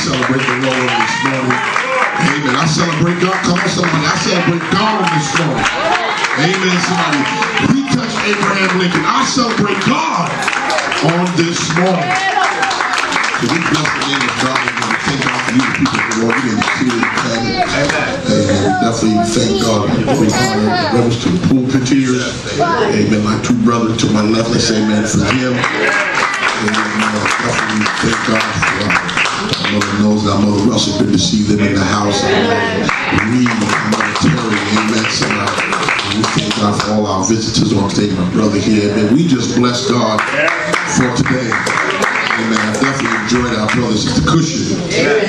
celebrate the Lord this morning. Amen. I celebrate God. Come on, somebody. I celebrate God this morning. Amen, somebody. He touched Abraham Lincoln. I celebrate God on this morning. So we bless the name of God and we thank God for you, the people of the Lord. We didn't see it. Amen. We definitely thank God for his honor and reverence to the pulpiteers. Amen. My two brothers to my left, let's say amen for him. Amen. Definitely thank God for our mother knows that our mother Russell. Good to see them in the house. Reed, Mother Terry, amen. We thank God for all our visitors on today, my brother here. Amen. We just bless God for today. Amen. I definitely enjoyed our brother, Sister Cushion. Amen.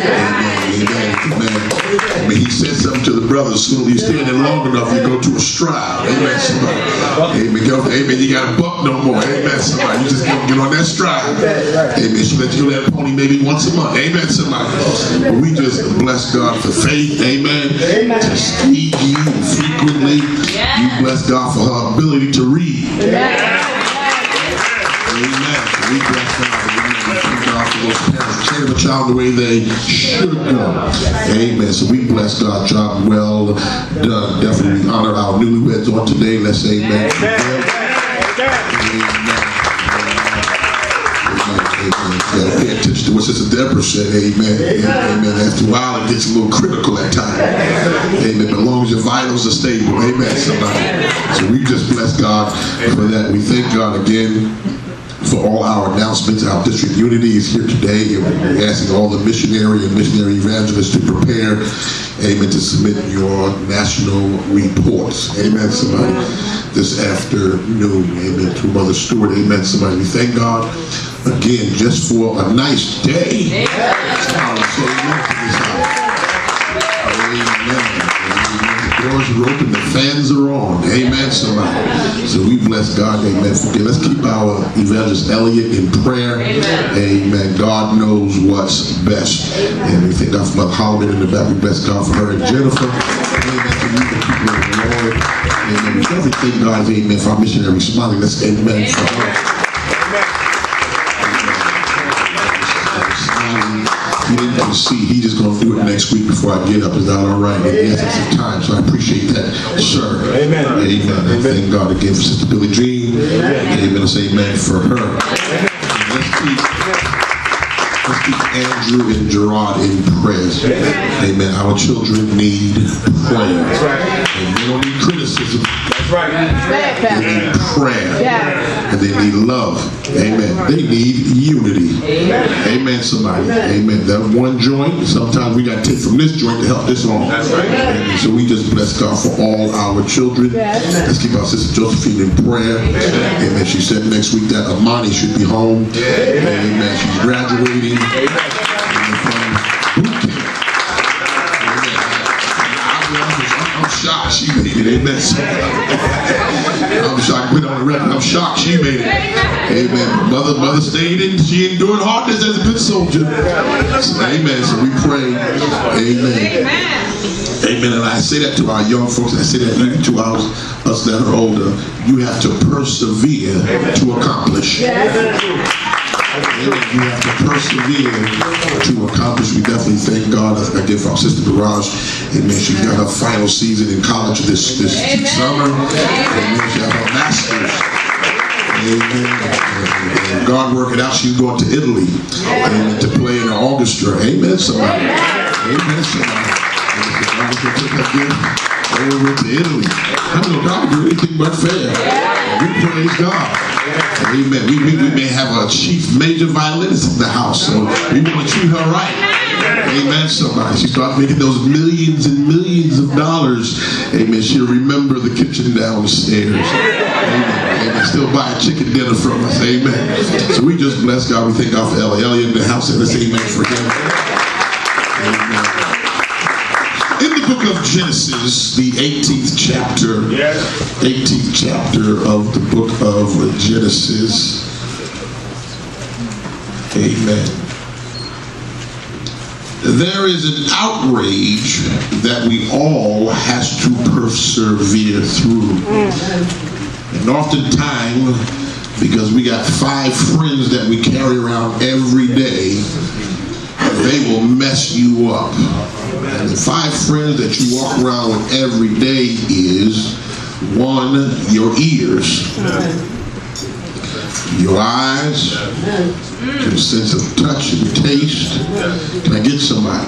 Amen. Amen. Amen. He said something to the brothers. Soon as you stand there long enough, you go to a stride. Amen. Somebody. Amen. Amen. You got to buck no more. Amen. Somebody. You just get on that stride. Amen. She let you go that pony maybe once a month. Amen. Somebody. But we just bless God for faith. Amen. To see you frequently. We bless God for her ability to read. Amen. We bless God. Those parents train a child the way they should go. Amen. So we bless God. Job well done. Definitely honor our newlyweds on today. Let's say amen. Amen. Amen. Pay attention to what Sister Deborah said. Amen. Amen. After a while, it gets a little critical at times. Amen. But as long as your vitals are stable. Amen. Somebody. So we just bless God for that. We thank God again for all our announcements. Our district unity is here today, and we're asking all the missionary and missionary evangelists to prepare, amen, to submit your national reports. Amen, somebody, this afternoon. Amen, to Mother Stewart. Amen, somebody. We thank God again just for a nice day. Amen. The doors are open, the fans are on. Amen, somebody. So we bless God. Amen. Let's keep our evangelist Elliot in prayer. Amen. God knows what's best. And we thank God for Mother Holloman in the back. We bless God for her and Jennifer. Amen. To you, the people of the Lord. Amen. We definitely thank God, amen, for our missionary Smiley. Let's amen for her. He didn't have to see. He's just going to do it next week before I get up. Is that all right? Yes, it's some time, so I appreciate that, sir. Amen. Amen. And thank God again for Sister Billie Jean. Amen. Let's say amen for her. Let's keep Andrew and Gerard in prayer. Amen. Our children need prayer. And they don't need criticism. Right. They need prayer. And they need love. Amen. They need unity. Amen, somebody. Amen. That one joint, sometimes we got to take from this joint to help this on. That's right. Amen. So we just bless God for all our children. Let's keep our sister Josephine in prayer. Amen. She said next week that Amani should be home. Amen. She's graduating. I'm shocked she made it. Amen. I'm shocked. Put on the record. I'm shocked she made it. Amen. Mother stayed in. She endured hardness as a good soldier. Amen. So we pray. Amen. Amen. And I say that to our young folks. I say that even to us that are older. You have to persevere to accomplish. You have to persevere to accomplish. We definitely thank God again for our sister Barrage. Amen. She got her final season in college this summer. Amen. She got her master's. Amen. God work it out. She's going to Italy. Amen. To play in the orchestra. Amen. Somebody. Amen. Somebody. God can take her gift over to Italy. I know God can do anything but fair. We praise God. Amen. We may have a chief major violinist in the house, so we want to treat her right. Amen. Somebody. She starts making those millions and millions of dollars. Amen. She'll remember the kitchen downstairs. Amen. Amen. Still buy a chicken dinner from us. Amen. So we just bless God. We thank God for Elliot in the house. And let's amen for him. Amen. In the book of Genesis, the 18th chapter, 18th chapter of the book of Genesis, amen. There is an outrage that we all has to persevere through. And oftentimes, because we got 5 friends that we carry around every day, they will mess you up. And the 5 friends that you walk around with every day is: 1, your ears, your eyes, your sense of touch and taste. Can I get somebody?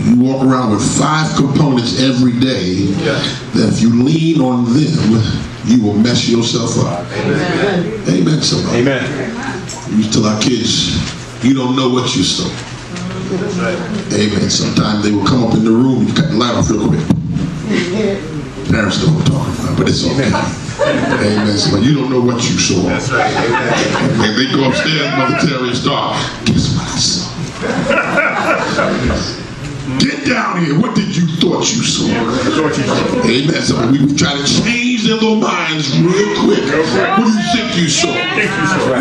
You walk around with 5 components every day that if you lean on them, you will mess yourself up. Amen, somebody. Amen. We used to tell our kids, you don't know what you saw. Amen. Sometimes they will come up in the room, you cut the light off real quick. Parents know what I'm talking about, but it's okay. Amen. So you don't know what you saw. That's right. And they go upstairs, Mother Terry, and start, guess what I saw? Get down here. What did you thought you saw? Amen. So we try to change their little minds real quick. What do you think you saw?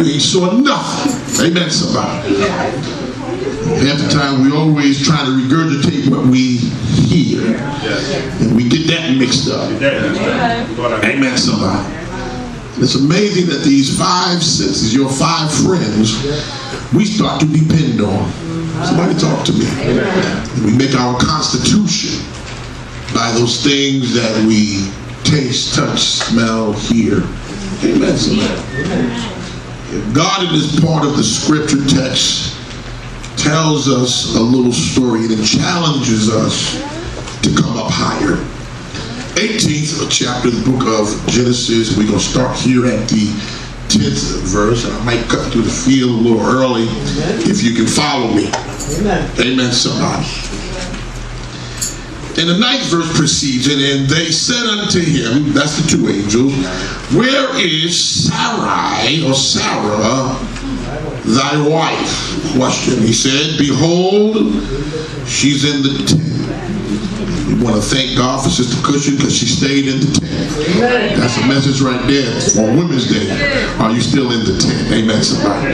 You ain't saw nothing. Amen, somebody. Half the time we always try to regurgitate what we hear. And we get that mixed up. Amen, somebody. It's amazing that these 5 senses, your 5 friends, we start to depend on. Somebody talk to me. We make our constitution by those things that we taste, touch, smell, hear. Amen, somebody. God in this part of the scripture text tells us a little story and it challenges us to come up higher. 18th chapter of the book of Genesis. We're going to start here at the 10th verse. I might cut through the field a little early if you can follow me. Amen, somebody. And the 9th verse precedes it, and they said unto him, that's the 2 angels, where is Sarai, or Sarah, thy wife? Question. He said, behold, she's in the tent. We want to thank God for Sister Cushion because she stayed in the tent. That's a message right there on Women's Day. Are you still in the tent? Amen, somebody.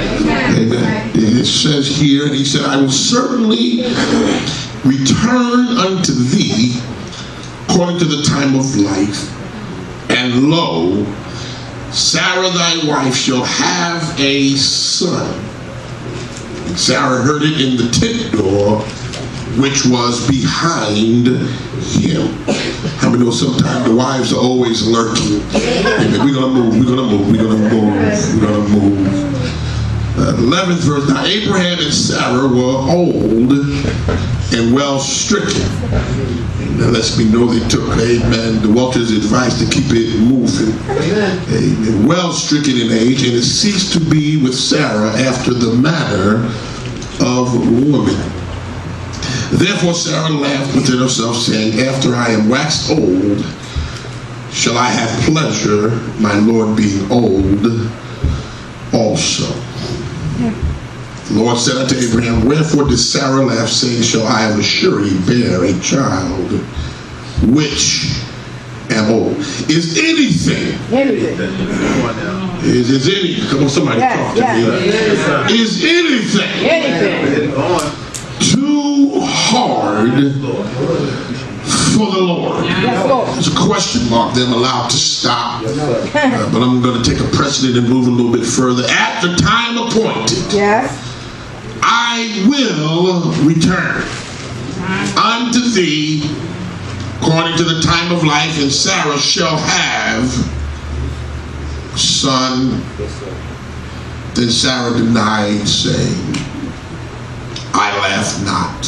Amen. It says here, and he said, I will certainly return unto thee according to the time of life, and lo, Sarah thy wife shall have a son. And Sarah heard it in the tent door, which was behind him. How many know sometimes the wives are always lurking? Amen. We're gonna move, we're gonna move, we're gonna move, we're gonna move. 11th verse, now Abraham and Sarah were old and well stricken. That lets me know they took, amen, the Walter's advice to keep it moving. Amen. Well stricken in age, and it ceased to be with Sarah after the manner of woman. Therefore Sarah laughed within herself, saying, after I am waxed old, shall I have pleasure, my Lord being old also. The Lord said unto Abraham, wherefore did Sarah laugh, saying, shall I of a surety bear a child, which am old? Is anything, is any, come on, somebody talk to me. Is anything too hard for the Lord? There's a question mark there. I'm allowed to stop, but I'm going to take a precedent and move a little bit further. At the time appointed, I will return unto thee according to the time of life, and Sarah shall have a son. Then Sarah denied, saying, I laugh not.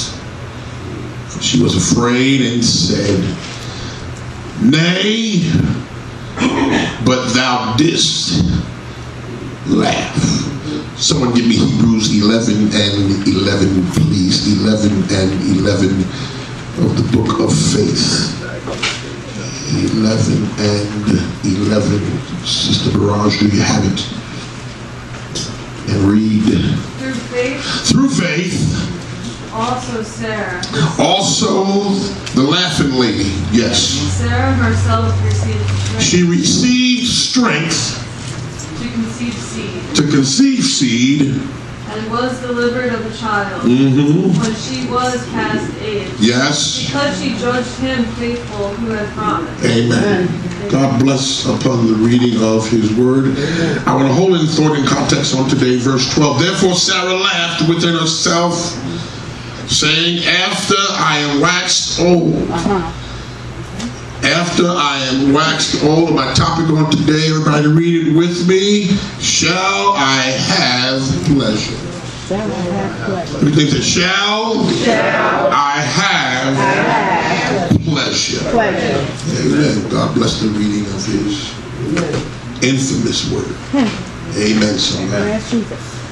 She was afraid and said, nay, but thou didst laugh. Someone give me Hebrews 11 and 11, please. 11 and 11 of the book of faith. 11 and 11. Sister Barrage, do you have it? And read. Through faith. Through faith. Also Sarah. Also the laughing lady, yes. Sarah herself received strength. She received strength to conceive seed. To conceive seed. And was delivered of a child. When she was past age. Yes. Because she judged him faithful who had promised. Amen. God bless upon the reading of his word. I want to hold in thought in context on today, verse 12. Therefore Sarah laughed within herself saying, after I am waxed old. After I am waxed old. My topic on today, everybody read it with me. Shall I have pleasure? We think that shall I have pleasure. Amen. God bless the reading of his infamous word. Amen.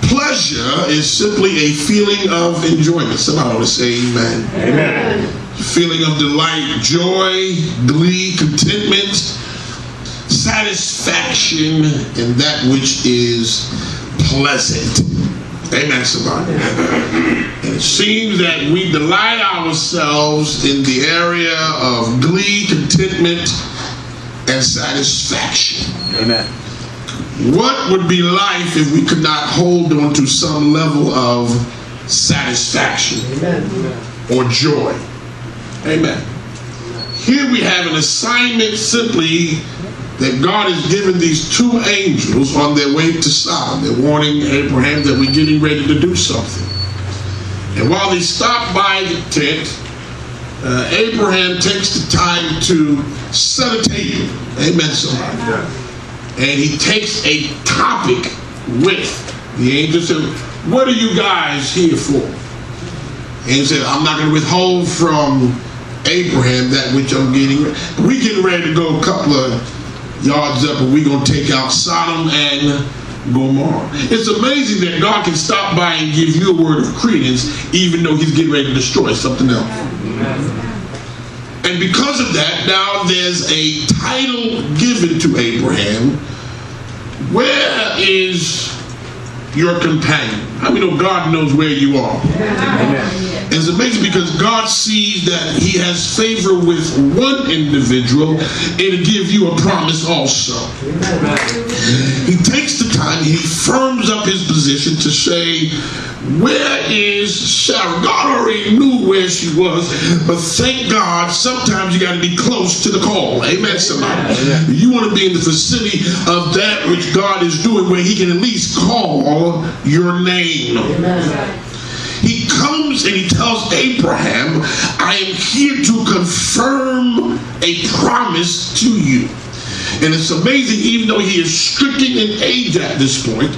Pleasure is simply a feeling of enjoyment. Somebody ought to say amen. Amen. Feeling of delight, joy, glee, contentment, satisfaction in that which is pleasant. Amen, somebody. And it seems that we delight ourselves in the area of glee, contentment, and satisfaction. Amen. What would be life if we could not hold on to some level of satisfaction or joy? Amen. Here we have an assignment simply that God has given these two angels on their way to Sodom. They're warning Abraham that we're getting ready to do something. And while they stop by the tent, Abraham takes the time to set a table. Amen, somebody. And he takes a topic with the angels. Said, what are you guys here for? And he said, I'm not going to withhold from Abraham that which I'm getting. We're getting ready to go a couple of yards up and we're going to take out Sodom and Gomorrah. It's amazing that God can stop by and give you a word of credence even though he's getting ready to destroy something else. And because of that, now there's a title given to Abraham. Where is your companion? How many know God knows where you are? Amen. And it's amazing because God sees that he has favor with one individual and to give you a promise also. Amen. He takes the time, he firms up his position to say, where is Sarah? God already knew where she was, but thank God sometimes you got to be close to the call. Amen, somebody. Amen. You want to be in the vicinity of that which God is doing where he can at least call your name. Amen. He comes and he tells Abraham, I am here to confirm a promise to you. And it's amazing, even though he is stricken in age at this point,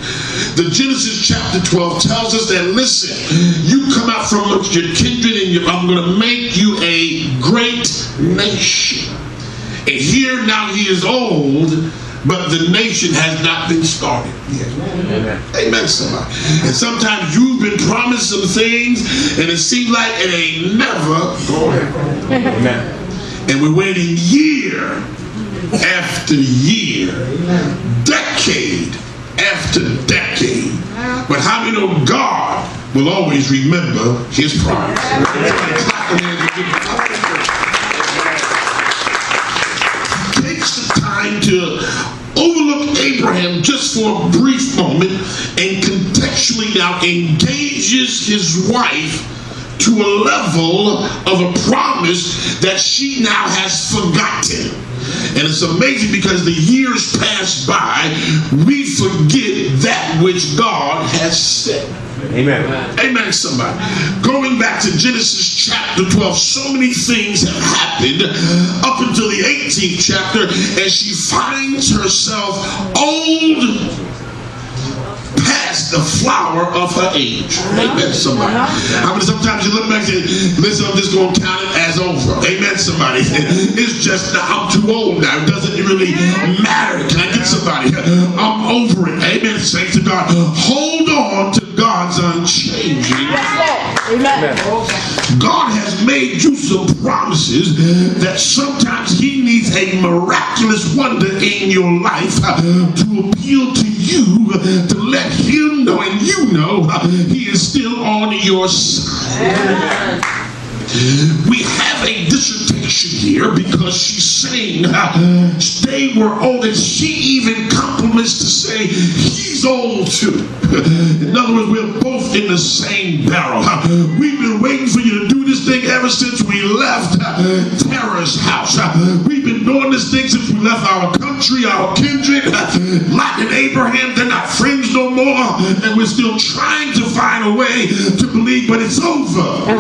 the Genesis chapter 12 tells us that, listen, you come out from your kindred and I'm going to make you a great nation. And here now he is old, but the nation has not been started yet. Amen. Amen, somebody. And sometimes you've been promised some things and it seems like it ain't never going. Amen. And we're waiting year after year, decade after decade. But how many know God will always remember his promise? Takes the time to overlook Abraham just for a brief moment and contextually now engages his wife to a level of a promise that she now has forgotten. And it's amazing because the years pass by, we forget that which God has said. Amen. Amen, somebody. Going back to Genesis chapter 12, so many things have happened up until the 18th chapter, and she finds herself old past the flower of her age. Amen, somebody. I mean, sometimes you look back and say, listen, I'm just going to count it as over. Amen, somebody. It's just, I'm too old now. It doesn't really matter. Can I get somebody? I'm over it. Amen, thanks to God. Hold on to God's unchanging. Amen. God has made you some promises that sometimes he needs a miraculous wonder in your life to appeal to you, to let him know and you know he is still on your side. We have a dissertation here because she's saying they were old, and she even compliments to say he's old too. In other words, we're both in the same barrel. We've been waiting for you to do this thing ever since we left Terah's house. We've been doing this thing since we left our country, our kindred. Lot and Abraham, they're not friends no more, and we're still trying to find a way to believe, but it's over.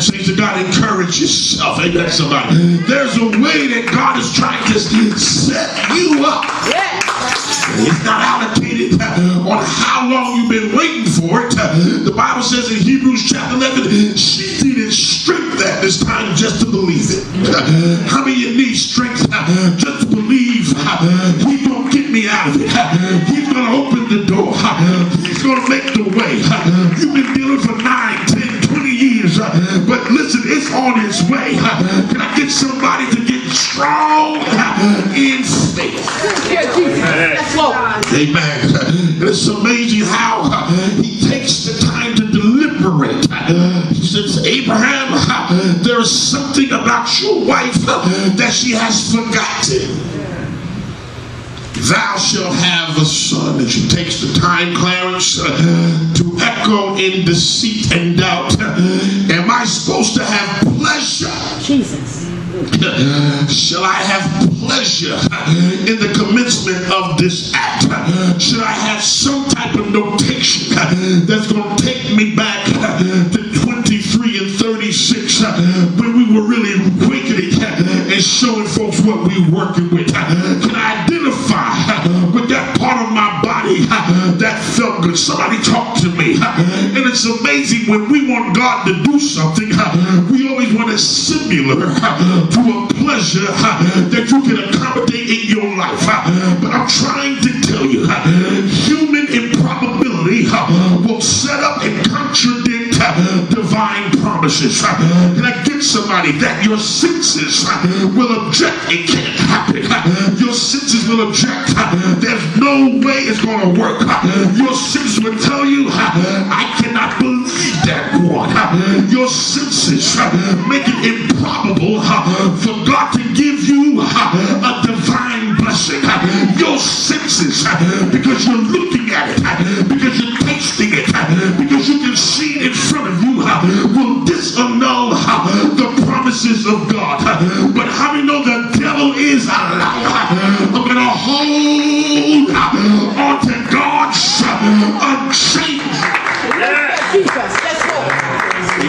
Saints of God, encourage yourself. Amen, somebody. There's a way that God is trying to set you up. It's not allocated on how long you've been waiting for it. The Bible says in Hebrews chapter 11, she needed strength at this time just to believe it. How many of you need strength just to believe He's going to get me out of it? He's going to open the door. He's going to make the way. You've been dealing for 9, 10, 20 years, but listen, it's on its way. Can I get somebody to get strong in faith? Amen. It's amazing how he takes the time to deliberate. He says, Abraham, there is something about your wife that she has forgotten. Thou shalt have a son. And she takes the time, Clarence, to echo in deceit and doubt. Am I supposed to have pleasure? Jesus. Shall I have pleasure in the commencement of this act? Should I have some type of notation that's going to take me back to 23 and 36 when we were really wicked and showing folks what we were working with? Can I identify with that part of my body that felt good? Somebody talk to me. And it's amazing when we want God to do something, we always want it similar to a pleasure that you can accommodate in your life. But I'm trying to tell you, human improbability will set up and contradict divine promises. Can I get somebody that your senses will object? It can't happen. Your senses will object. There's no way it's going to work. Your senses will tell you, I cannot believe that one. Your senses make it improbable for God to give you a divine blessing. Your senses, because you're looking at it, because you're tasting it, because you can see it in front of you, will disannul the promises of God. But how many know the devil is a liar? I'm going to hold on to God's unchanging.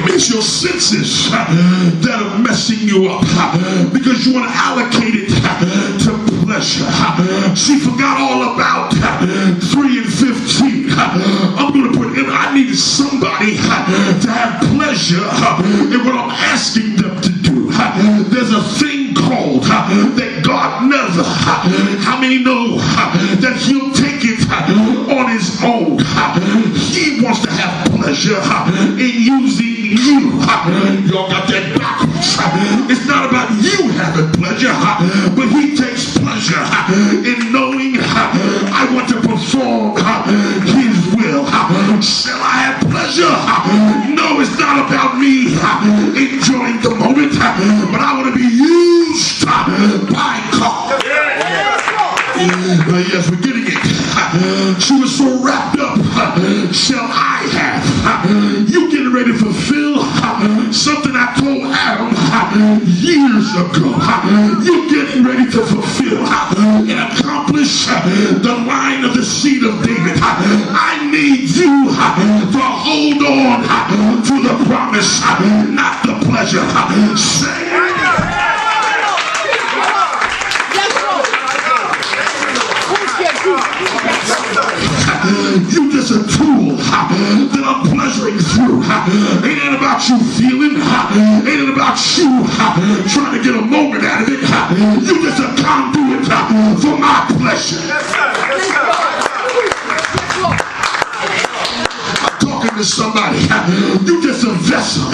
It's your senses that are messing you up because you want to allocate it to pleasure. She forgot all about 3 and 15. I'm going to put in, I needed somebody to have pleasure in what I'm asking them to do. There's a thing called that God never. How many know that He'll take it on His own? He wants to have pleasure in using you. Y'all got that backwards. It's not about you having pleasure, but He takes pleasure in knowing I want to perform His will. Shall I have pleasure? No, it's not about me enjoying the moment, but I want to be used by God. Yes, we're getting it. She was so wrapped up. Shall I have? You getting ready to fulfill something I told Adam years ago. You getting ready to fulfill and accomplish the line of the seed of David. I need you to hold on to the promise, not the pleasure. Say you just a tool that I'm pleasuring through. Ain't it about you feeling? Ain't it about you trying to get a moment out of it? You just a conduit for my pleasure. I'm talking to somebody. You just a vessel.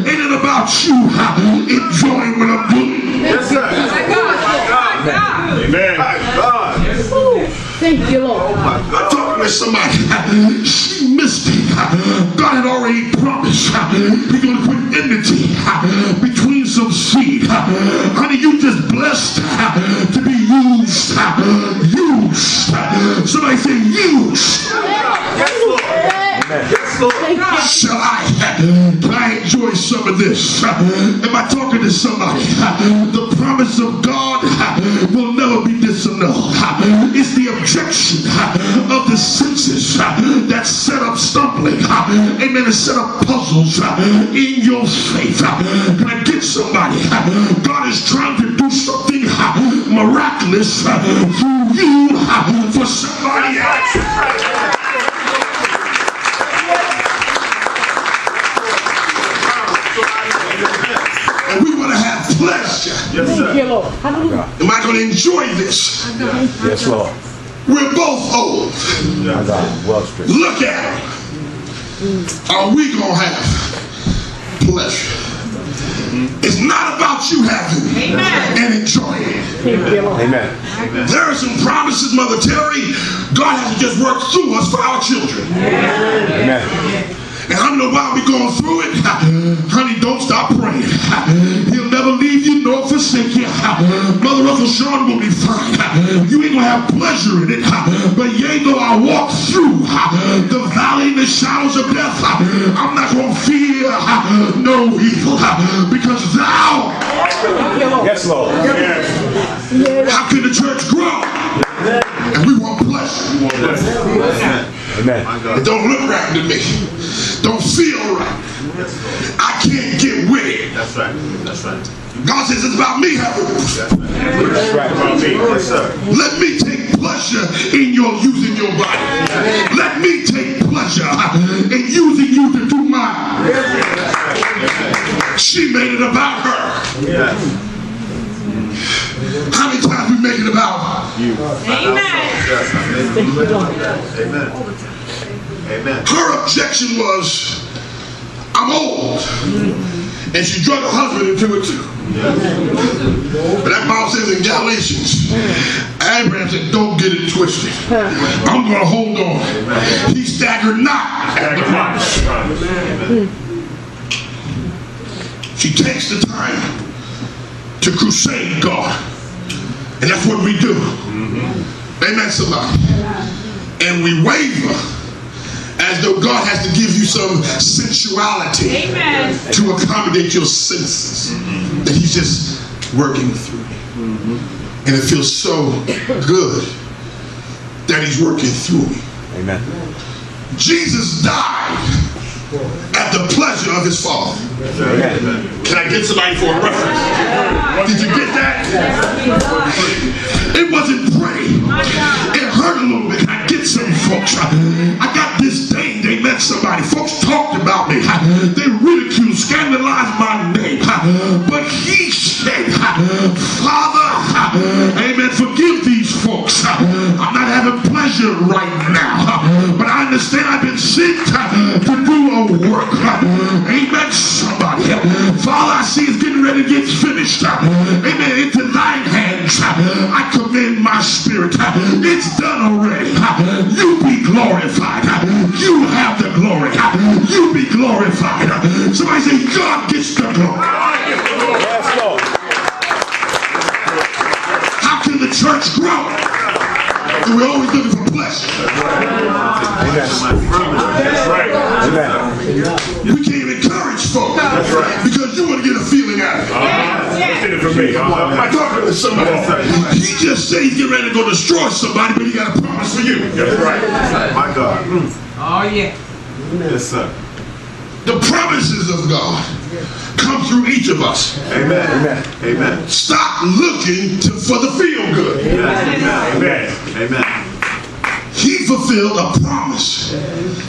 Ain't it about you enjoying what I'm doing? Yes, sir. My God. Amen. My God. Thank you, Lord. I'm talking to somebody. She missed it. God had already promised He's going to put enmity between some seed. Honey, you just blessed to be used. Used. Somebody say used. Yes, Lord. Shall can I enjoy some of this? Am I talking to somebody? The promise of God will never be disannulled. It's the objection of the senses that set up stumbling. Amen. And set up puzzles in your faith. Can I get somebody? God is trying to do something miraculous through you for somebody else. And we want to have pleasure. Yes, sir. Am I going to enjoy this? Yes, Lord. We're both old. Look at it. Are we going to have pleasure? It's not about you having and enjoying it. Amen. There are some promises, Mother Terry, God has to just work through us for our children. Amen. And I don't know why we're going through it. Honey, don't stop praying. He'll never leave you nor forsake you. Mother, Uncle Sean will be fine. You ain't going to have pleasure in it. But yea, though I walk through the valley and the shadows of death, I'm not going to fear no evil. Because thou... Yes, Lord. How can the church grow? And we want pleasure. Amen. It don't look right to me. Don't feel right. I can't get with it. That's right. That's right. God says it's about me having it. That's right. About me. Yes, sir. Let me take pleasure in your using your body. Let me take pleasure in using you to do mine. She made it about her. Yes. How many times we make it about You. Amen. Amen. Amen. her objection was, I'm old. And she drug her husband into it too. But that Bible says in Galatians, Abraham said, don't get it twisted. I'm going to hold on. He staggered not at the promise. She takes the time to crusade God. And that's what we do. Amen, somebody. And we waver as though God has to give you some sensuality to accommodate your senses. That he's just working through me. And it feels so good that he's working through me. Amen. Jesus died at the pleasure of his Father. Can I get somebody for a reference? Did you get that? It wasn't praying. It hurt a little bit. I get some folks. I got disdain. They met somebody. Folks talked about me. They ridiculed, scandalized my name. But he said, Father, amen, forgive these folks. I'm not having pleasure right now. But I understand I've been sent to do a work. Amen, somebody. Father, I see it's getting ready to get finished. Amen. Into thine hands I commend my spirit. It's done already. You be glorified. You have the glory. You be glorified. Somebody say, God gets the glory. Yes, Lord. How can the church grow? We're always looking for pleasure. That's right. Amen. We can't encourage folks because you want to get a feeling out of it. Did it for me. I'm talking to somebody. He just said he's getting ready to go destroy somebody, but he got a promise for you. That's right. My God. Oh, yeah. Yes, sir. The promises of God come through each of us. Amen. Amen. Amen. Stop looking for the feel good. Amen. Amen. He fulfilled a promise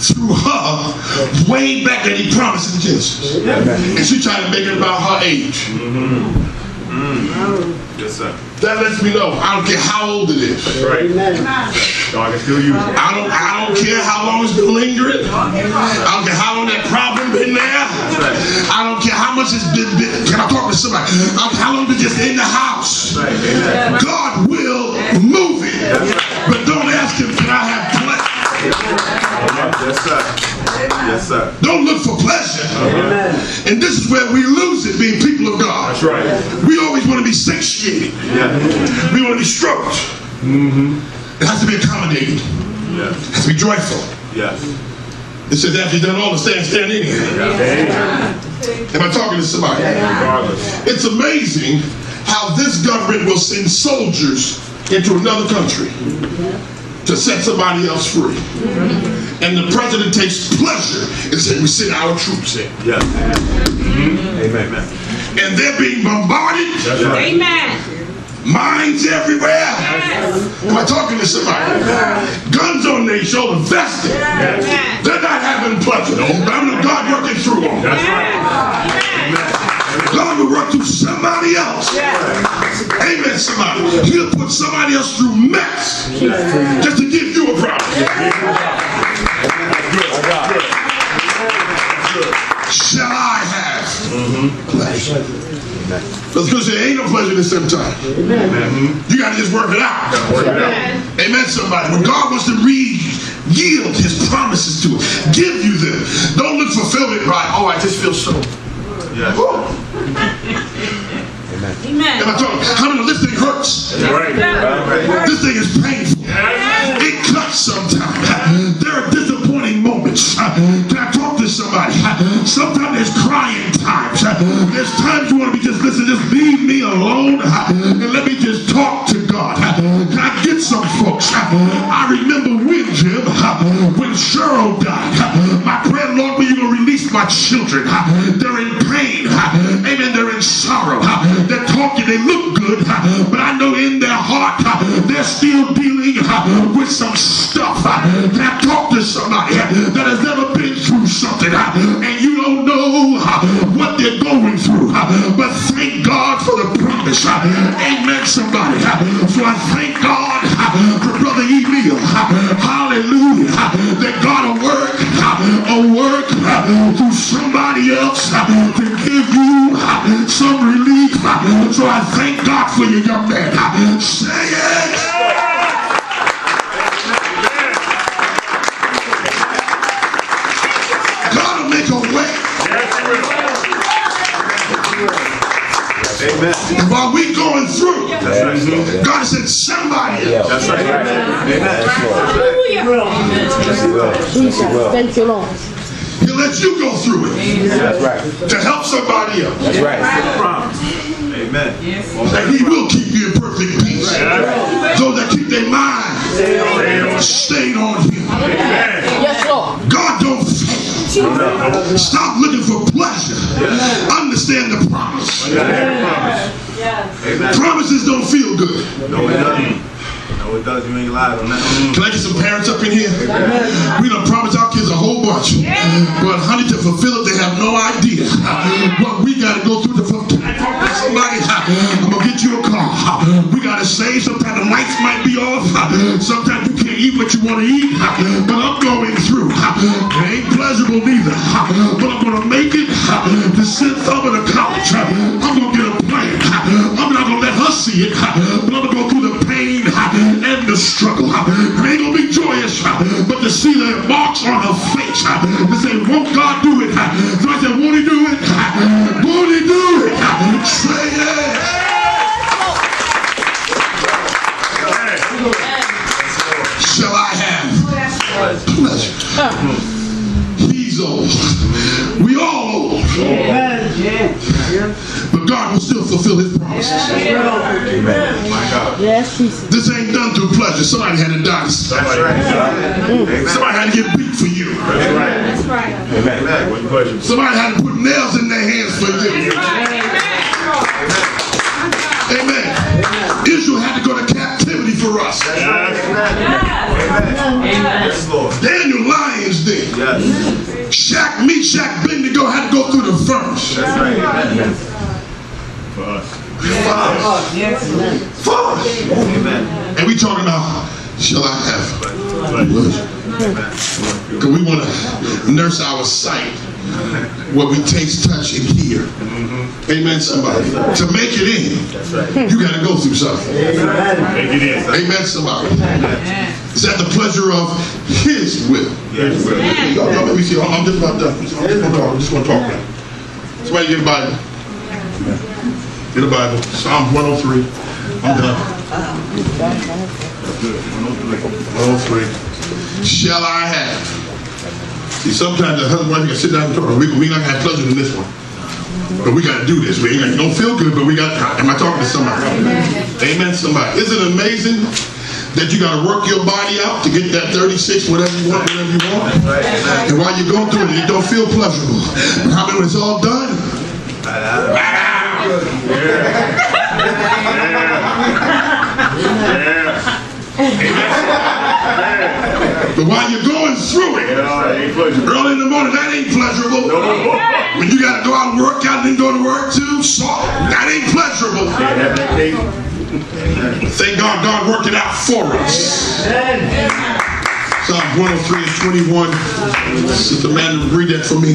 through her way back that he promised in Genesis. And she tried to make it about her age. Yes, sir. That lets me know I don't care how old it is. That's right. God can still use it. I don't care how long it's been lingering. I don't care how long that problem been there. I don't care how much it's been. Can I talk to somebody? I don't care how long it's just in the house. God will move it. But don't ask him, can I have pleasure? Yes, sir. Yes, sir. Don't look for pleasure. And this is where we lose it, being people of God. That's right. We always want to be satiated. We want to be stroked. It has to be accommodated. It has to be joyful. Yes. It says after you've done all the stand anyhow. Am I talking to somebody? It's amazing how this government will send soldiers into another country to set somebody else free. And the president takes pleasure in saying we send our troops in. Yes. Amen. And they're being bombarded. Amen. Mines everywhere. Am I talking to somebody? Guns on their shoulder, vested. They're not having pleasure. But I'm the God working through them. God will work through somebody else. Amen, somebody. He'll put somebody else through mess just to give you a problem. Shall I have pleasure? Because there ain't no pleasure at the same time. You got to just work it out. Amen, somebody. When God wants to yield his promises to it, give you them. Don't look fulfillment right. Oh, I just feel so. Amen. Am I talking? How many? This thing hurts. This thing is painful. It cuts sometimes. There are disappointing moments. Can I talk to somebody? Sometimes there's crying times. There's times you want to be just listen, just leave me alone and let me just talk to God. Can I get some folks? I remember when, Jim, when Cheryl died. My prayer, Lord, when you going to release my children? They're in pain. Amen. They're in sorrow. They're talking, they look good, but I know in their heart they're still dealing with some stuff. Can I talk to somebody that has never been through something and you don't know what they're going through? But thank God for the promise. Amen, somebody. So I thank God for Brother Emil. Hallelujah. That God will work through somebody else to give you some relief. So I thank God for you, young man. Say it. God will make a way. Amen. And while we going through, God said somebody else. That's right. Jesus, thank you, Lord. He'll let you go through it. That's right. To help somebody else. That's right. Amen. And he will keep you in perfect peace. Those that keep their mind stayed on him. Yes, Lord. God don't fail. Stop looking for pleasure. Understand the promise. Promises don't feel good. No, it doesn't. No, it does. You ain't lied on that. Can I get some parents up in here? We done promised our kids a whole bunch. But honey, to fulfill it, they have no idea what we got to go through to fulfill. Somebody, I'm going to get you a car. We got to save. Sometimes the lights might be off. Sometimes you can't eat what you want to eat. But I'm going through. It ain't pleasurable neither. But I'm going to make it to sit up on the couch. I'm going to get a plan. I'm not going to let her see it. But I'm going to go through the pain and the struggle. It ain't going to be joyous. But to see the marks on her face. To say, won't God do it? So I said, won't he do it? Won't he do it? Say it. Shall I have pleasure? He's old. We all old. But God will still fulfill his promises. Amen. My God. Yes, Jesus. This ain't done through pleasure. Somebody had to die. That's right. Somebody had to get beat for you. That's right. Amen. Somebody had to put nails in their hands for you. Amen. Israel had to go to captivity for us. Yes, Lord. Daniel, lions den. Yes. Shack, Meshach, Abednego had to go through the furnace. That's right. For us. For us. Amen. And we talking about, shall I have pleasure? Because we want to nurse our sight where we taste, touch, and hear. Amen, somebody. To make it in, you got to go through something. Make it in. Amen, somebody. Is that the pleasure of his will? Yes. Y'all let me see. I'm just about done. I'm just going to talk now. Somebody get a Bible. Get a Bible. Psalm 103. I'm done. 103. Shall I have? See, sometimes the husband and wife can sit down and talk. We're not going to have pleasure in this one. But we got to do this. We don't feel good, but we got. Am I talking to somebody? Amen, somebody. Isn't it amazing that you got to work your body out to get that 36, whatever you want, And while you're going through it, it don't feel pleasurable. But how many when it's all done? But while you're going through it, early in the morning, that ain't pleasurable. When you got to go out and work out and then go to work too, so that ain't pleasurable. Thank God, God worked it out for us. Psalm 103 and 21. Sister Amanda, read that for me.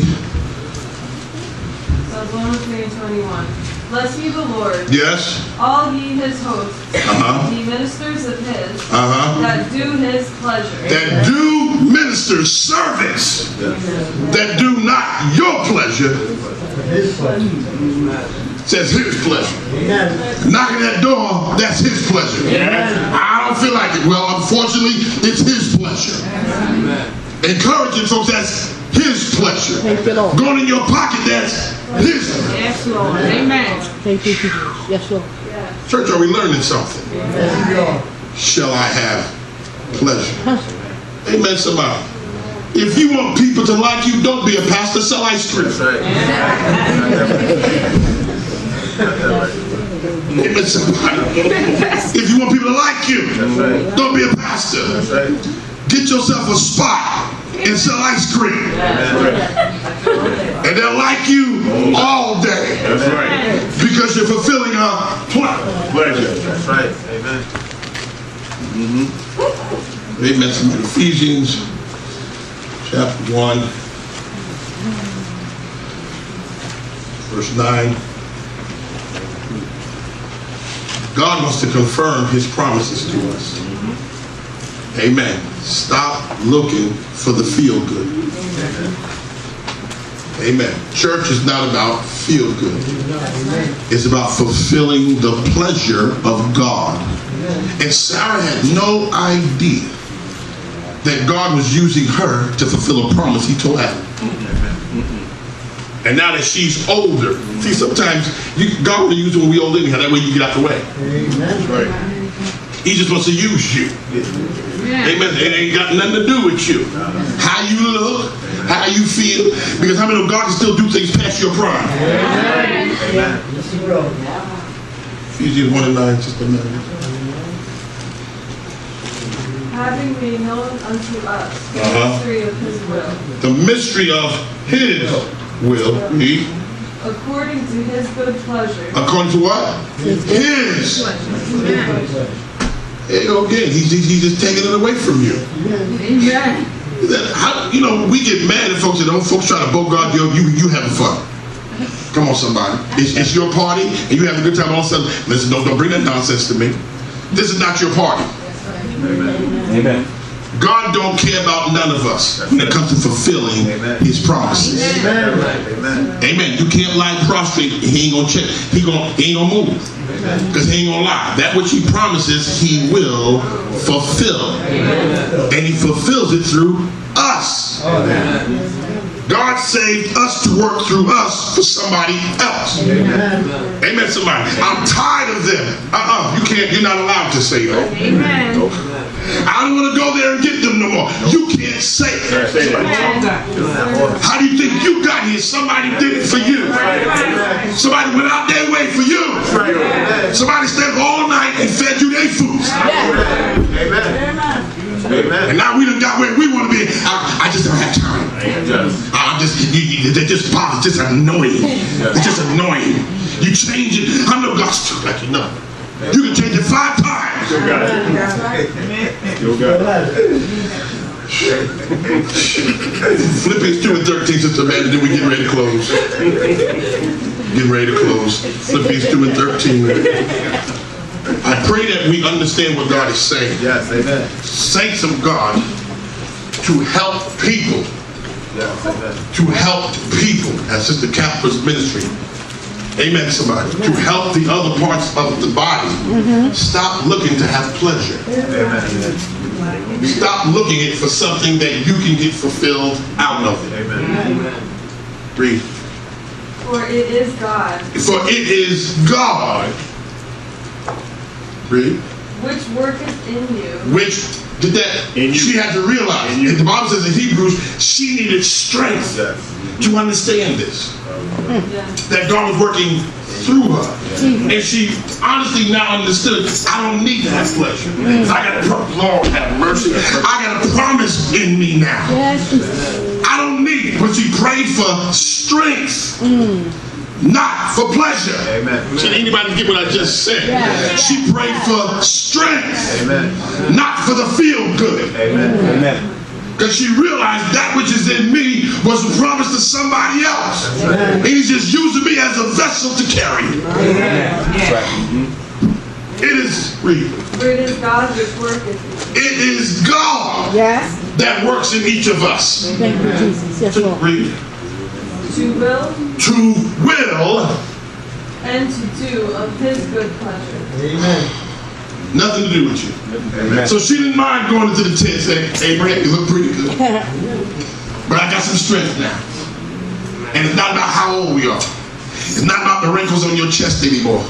Psalm 103 and 21. Bless ye the Lord. Yes. All ye his hosts. Ye ministers of his. That do his pleasure. That do minister service. That do not your pleasure. His pleasure. Says his pleasure. Knocking that door, that's his pleasure. I don't feel like it. Well, unfortunately, it's his pleasure. Encouraging folks, that's his pleasure. Going in your pocket, that's his pleasure. Yes, Lord. Amen. Thank you, Jesus. Yes, Lord. Church, are we learning something? Shall I have pleasure? Amen, somebody. If you want people to like you, don't be a pastor, sell ice cream. Amen, somebody. If you want people to like you, don't be a pastor. Get yourself a spot and sell ice cream. And they'll like you all day. Because you're fulfilling a pleasure. That's right. Amen. Amen. Some Ephesians chapter 1, verse 9. God wants to confirm his promises to us. Amen. Stop looking for the feel good. Amen. Church is not about feel good. It's about fulfilling the pleasure of God. And Sarah had no idea that God was using her to fulfill a promise he told Adam. And now that she's older, see, sometimes God will use it when we're old anyhow. That way you get out the way. Amen. Right. He just wants to use you. Amen. It ain't got nothing to do with you. How you look, how you feel. Because how many of God can still do things past your prime? Amen. Ephesians 1 and 9, just a minute. Having made known unto us the mystery of his will. The mystery of his will. According to his good pleasure. According to what? His. There you go again. He's just taking it away from you. Amen. How, you know, we get mad at folks that folks try to bogart you having fun. Come on, somebody. It's your party and you having a good time. All of a sudden, listen, don't bring that nonsense to me. This is not your party. Amen. God don't care about none of us when it comes to fulfilling his promises. Amen. Amen. You can't lie prostrate. He ain't gonna check. He ain't gonna move. Because he ain't gonna lie. That which he promises, he will fulfill. And he fulfills it through us. God saved us to work through us for somebody else. Amen, somebody. I'm tired of them. You're not allowed to say that. Amen. I don't want to go there and get them no more. You can't say that. How do you think you got here? Somebody did it for you. Somebody went out their way for you. Somebody stayed all night and fed you their food. And now we done got where we want to be. I just don't have time. They're just bothered. Just annoying. It's just annoying. You change it. I know God's too like you know. You can change it 5 times. You got it. You got it. Philippians 2 and 13, Sister Amanda, then we get ready to close. Get ready to close. Philippians 2 and 13. I pray that we understand what God is saying. Yes, amen. Saints of God, to help people. Yes, amen. To help people. As Sister Capra's ministry. Amen, somebody. To help the other parts of the body. Stop looking to have pleasure. Amen. Stop looking it for something that you can get fulfilled out of it. Amen. Read. For it is God. For it is God. Read. Which worketh in you. Which did that? She had to realize. And the Bible says in Hebrews, she needed strength to understand this. That God was working through her. And she honestly now understood, I don't need to have pleasure. I got a Lord have mercy. I got a promise in me now. I don't need it. But she prayed for strength. Not for pleasure. Amen. Did anybody get what I just said? She prayed for strength. Amen. Not for the feel good. Amen. Because she realized that which is in me was a promise to somebody else. And he's just using me as a vessel to carry it. It is read. For it is God which worketh. It is God that works in each of us. Thank you, Jesus. Yes, Lord. Read. To will and to do of his good pleasure. Amen. Nothing to do with you. Amen. So she didn't mind going into the tent saying, hey, Brad, you look pretty good. But I got some strength now. And it's not about how old we are. It's not about the wrinkles on your chest anymore.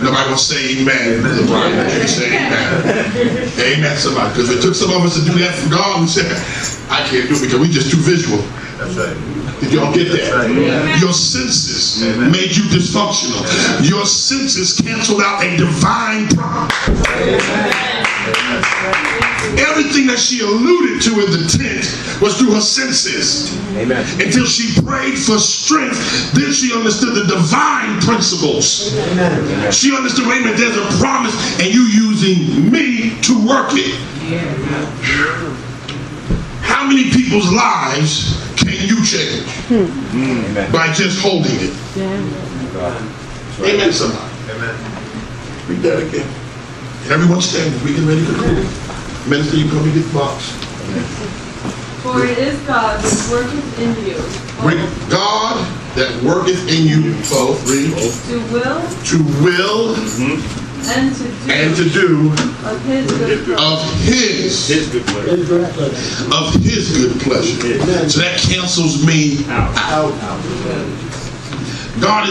Nobody gonna say amen. Nobody can say amen. Amen, somebody. Because it took some of us to do that for God. We said, I can't do it because we just too visual. That's right. Did y'all get that? Right. Your senses made you dysfunctional. Your senses canceled out a divine promise. Everything that she alluded to in the tent was through her senses. Amen. Until she prayed for strength, then she understood the divine principles. Amen. She understood, wait a minute, there's a promise and you using me to work it. How many people's lives can you change? By just holding it. Amen, somebody. Amen. Read that again. Everyone standing. We get ready to close. Minister, you come and get the box. For it is God which worketh in you. God that worketh in you both. Read. To will. And to do of his good pleasure. So that cancels me out. God is